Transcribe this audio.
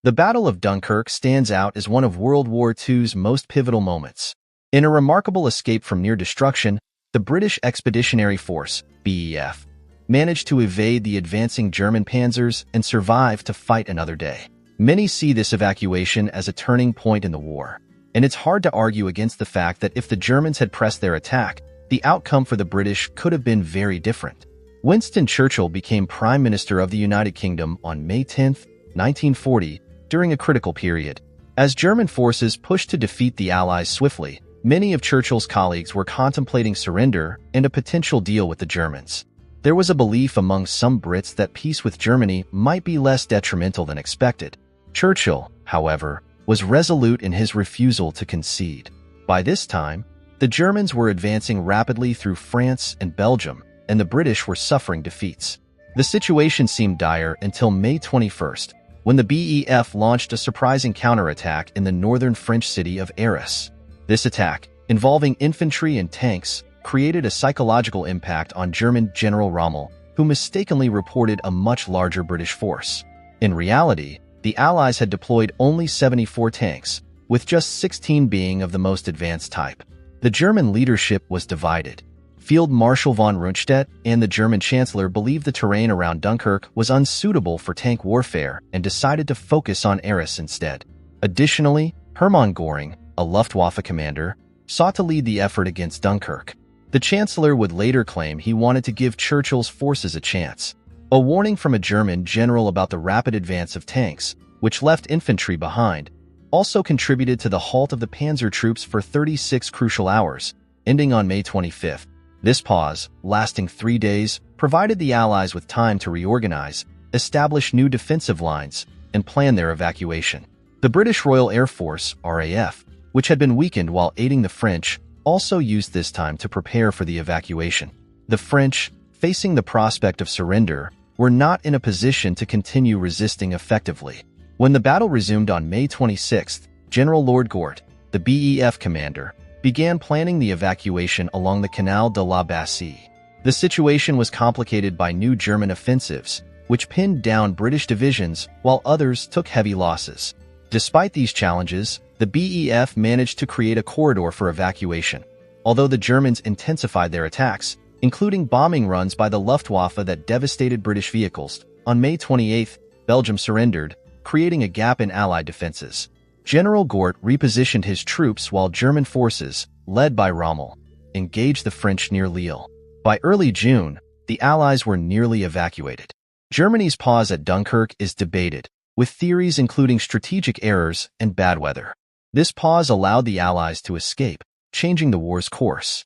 The Battle of Dunkirk stands out as one of World War II's most pivotal moments. In a remarkable escape from near destruction, the British Expeditionary Force, BEF, managed to evade the advancing German panzers and survive to fight another day. Many see this evacuation as a turning point in the war, and it's hard to argue against the fact that if the Germans had pressed their attack, the outcome for the British could have been very different. Winston Churchill became Prime Minister of the United Kingdom on May 10, 1940, during a critical period. As German forces pushed to defeat the Allies swiftly, many of Churchill's colleagues were contemplating surrender and a potential deal with the Germans. There was a belief among some Brits that peace with Germany might be less detrimental than expected. Churchill, however, was resolute in his refusal to concede. By this time, the Germans were advancing rapidly through France and Belgium, and the British were suffering defeats. The situation seemed dire until May 21st, when the BEF launched a surprising counterattack in the northern French city of Arras. This attack, involving infantry and tanks, created a psychological impact on German General Rommel, who mistakenly reported a much larger British force. In reality, the Allies had deployed only 74 tanks, with just 16 being of the most advanced type. The German leadership was divided. Field Marshal von Rundstedt and the German Chancellor believed the terrain around Dunkirk was unsuitable for tank warfare and decided to focus on Arras instead. Additionally, Hermann Göring, a Luftwaffe commander, sought to lead the effort against Dunkirk. The Chancellor would later claim he wanted to give Churchill's forces a chance. A warning from a German general about the rapid advance of tanks, which left infantry behind, also contributed to the halt of the panzer troops for 36 crucial hours, ending on May 25th. This pause, lasting 3 days, provided the Allies with time to reorganize, establish new defensive lines, and plan their evacuation. The British Royal Air Force, RAF, which had been weakened while aiding the French, also used this time to prepare for the evacuation. The French, facing the prospect of surrender, were not in a position to continue resisting effectively. When the battle resumed on May 26th, General Lord Gort, the BEF commander, began planning the evacuation along the Canal de la Bassée. The situation was complicated by new German offensives, which pinned down British divisions while others took heavy losses. Despite these challenges, the BEF managed to create a corridor for evacuation. Although the Germans intensified their attacks, including bombing runs by the Luftwaffe that devastated British vehicles, on May 28th, Belgium surrendered, creating a gap in Allied defenses. General Gort repositioned his troops while German forces, led by Rommel, engaged the French near Lille. By early June, the Allies were nearly evacuated. Germany's pause at Dunkirk is debated, with theories including strategic errors and bad weather. This pause allowed the Allies to escape, changing the war's course.